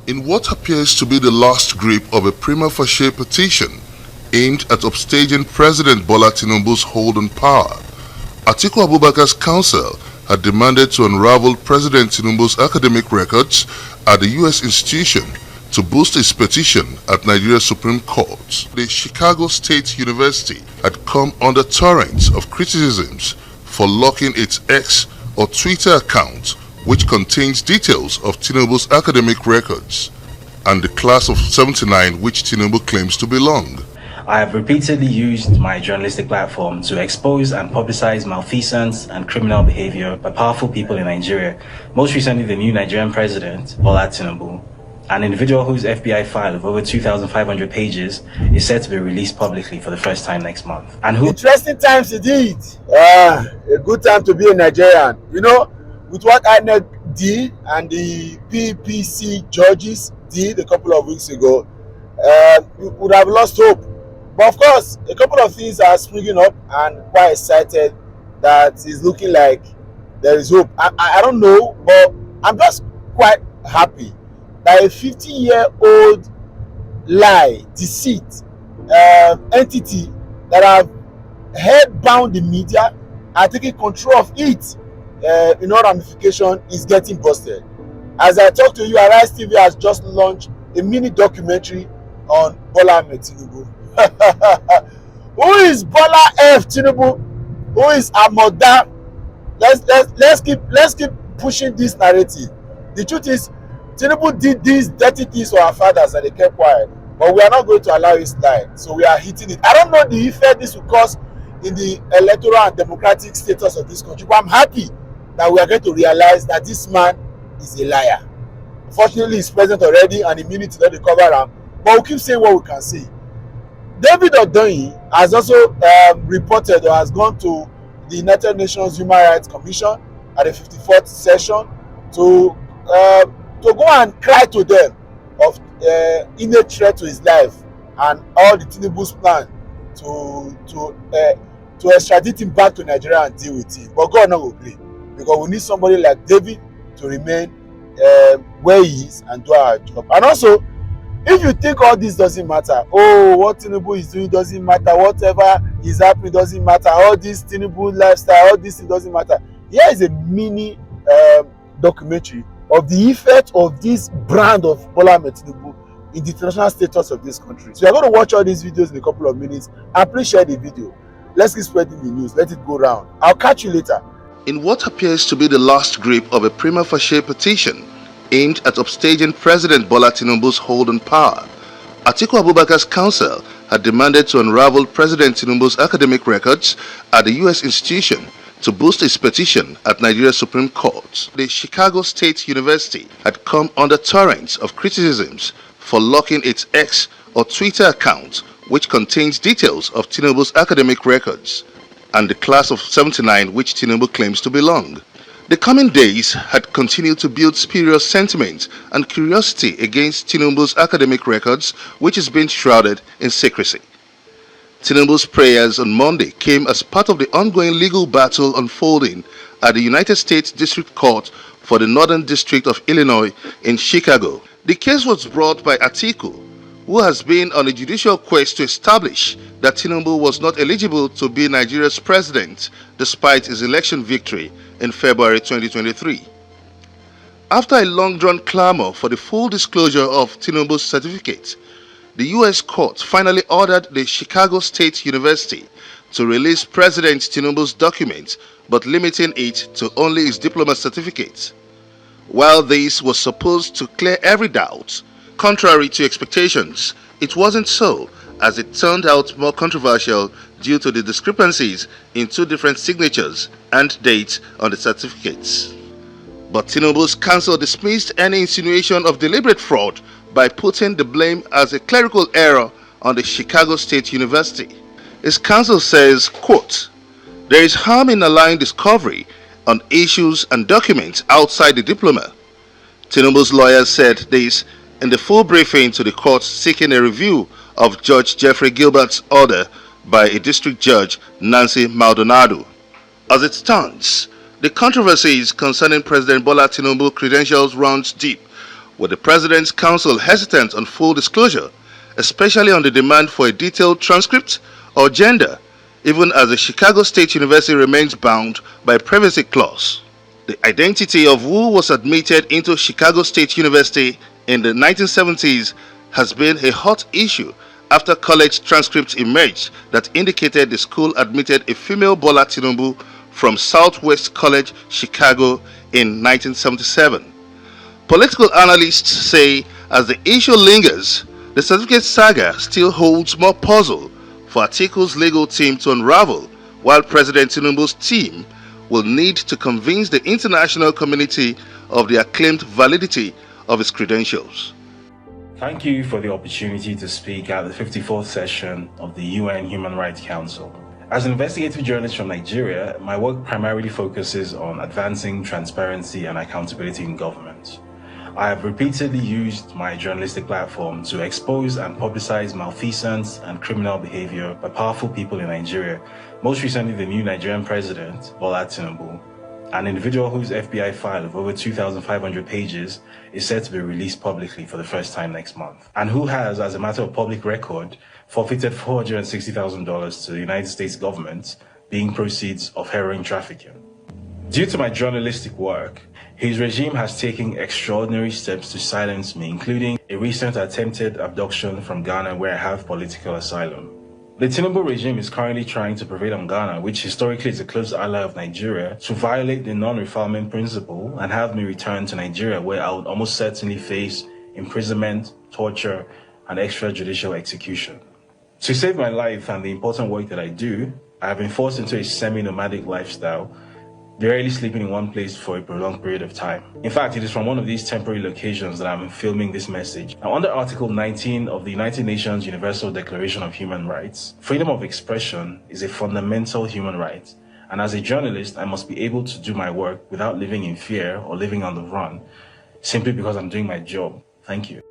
In what appears to be the last grip of a prima facie petition aimed at upstaging President Bola Tinubu's hold on power, Atiku Abubakar's counsel had demanded to unravel President Tinubu's academic records at the U.S. institution to boost his petition at Nigeria's Supreme Court. The Chicago State University had come under torrents of criticisms for locking its X or Twitter account, which contains details of Tinubu's academic records and the class of 79 which Tinubu claims to belong. I have repeatedly used my journalistic platform to expose and publicize malfeasance and criminal behavior by powerful people in Nigeria, most recently the new Nigerian president, Bola Tinubu, an individual whose FBI file of over 2,500 pages is set to be released publicly for the first time next month. And who— Interesting times indeed. A good time to be a Nigerian. You know, with what INEC did and the PPC judges did a couple of weeks ago, we would have lost hope. But of course, a couple of things are springing up, and quite excited that it's looking like there is hope. I don't know, but I'm just quite happy that a 50-year-old lie, deceit, entity that have head-bound the media and taking control of it in all ramification is getting busted. As I talk to you, Arise TV has just launched a mini documentary on Bola Tinubu. Who is Bola F Tinubu? Who is Amoda? Let's keep pushing this narrative. The truth is, Tinubu did these dirty things to our fathers and they kept quiet. But we are not going to allow it slide. So we are hitting it. I don't know the effect this will cause in the electoral and democratic status of this country, but I'm happy that we are going to realize that this man is a liar. Unfortunately, he's president already and immunity not the cover him. But we'll keep saying what we can say. David Hundeyin has also reported or has gone to the United Nations Human Rights Commission at the 54th session to go and cry to them of innate threat to his life and all the Tinubu's plan to extradite him back to Nigeria and deal with him. But God no will agree, because we need somebody like David to remain where he is and do our job. And also, if you think all this doesn't matter, oh, what Tinubu is doing doesn't matter, whatever is happening doesn't matter, all this Tinubu lifestyle, all this doesn't matter. Here is a mini documentary of the effect of this brand of Bola Tinubu in the international status of this country. So you're going to watch all these videos in a couple of minutes, and please share the video. Let's keep spreading the news. Let it go round. I'll catch you later. In what appears to be the last grip of a prima facie petition aimed at upstaging President Bola Tinubu's hold on power, Atiku Abubakar's counsel had demanded to unravel President Tinubu's academic records at the U.S. institution to boost his petition at Nigeria's Supreme Court. The Chicago State University had come under torrents of criticisms for locking its X or Twitter account, which contains details of Tinubu's academic records and the class of 79 which Tinubu claims to belong. The coming days had continued to build spurious sentiment and curiosity against Tinubu's academic records, which is being shrouded in secrecy. Tinubu's prayers on Monday came as part of the ongoing legal battle unfolding at the United States District Court for the Northern District of Illinois in Chicago. The case was brought by Atiku, who has been on a judicial quest to establish that Tinubu was not eligible to be Nigeria's president despite his election victory in February 2023. After a long-drawn clamor for the full disclosure of Tinubu's certificate, the U.S. court finally ordered the Chicago State University to release President Tinubu's documents, but limiting it to only his diploma certificate. While this was supposed to clear every doubt, contrary to expectations, it wasn't so, as it turned out more controversial due to the discrepancies in two different signatures and dates on the certificates. But Tinubu's counsel dismissed any insinuation of deliberate fraud by putting the blame as a clerical error on the Chicago State University. His counsel says, quote, "There is harm in allowing discovery on issues and documents outside the diploma." Tinubu's lawyers said this in the full briefing to the court seeking a review of Judge Jeffrey Gilbert's order by a district judge, Nancy Maldonado. As it stands, the controversies concerning President Bola Tinubu credentials runs deep, with the President's Council hesitant on full disclosure, especially on the demand for a detailed transcript or gender, even as the Chicago State University remains bound by a privacy clause. The identity of who was admitted into Chicago State University in the 1970s has been a hot issue after college transcripts emerged that indicated the school admitted a female Bola Tinubu from Southwest College, Chicago in 1977. Political analysts say as the issue lingers, the certificate saga still holds more puzzle for Atiku's legal team to unravel, while President Tinubu's team will need to convince the international community of the acclaimed validity of his credentials. Thank you for the opportunity to speak at the 54th session of the UN Human Rights Council. As an investigative journalist from Nigeria, my work primarily focuses on advancing transparency and accountability in government. I have repeatedly used my journalistic platform to expose and publicize malfeasance and criminal behavior by powerful people in Nigeria, most recently the new Nigerian president, Bola Tinubu, an individual whose FBI file of over 2,500 pages is set to be released publicly for the first time next month, and who has, as a matter of public record, forfeited $460,000 to the United States government, being proceeds of heroin trafficking. Due to my journalistic work, his regime has taken extraordinary steps to silence me, including a recent attempted abduction from Ghana where I have political asylum. The Tinubu regime is currently trying to prevail on Ghana, which historically is a close ally of Nigeria, to violate the non-refoulement principle and have me return to Nigeria, where I would almost certainly face imprisonment, torture, and extrajudicial execution. To save my life and the important work that I do, I have been forced into a semi-nomadic lifestyle, rarely sleeping in one place for a prolonged period of time. In fact, it is from one of these temporary locations that I'm filming this message. Now, under Article 19 of the United Nations Universal Declaration of Human Rights, freedom of expression is a fundamental human right. And as a journalist, I must be able to do my work without living in fear or living on the run, simply because I'm doing my job. Thank you.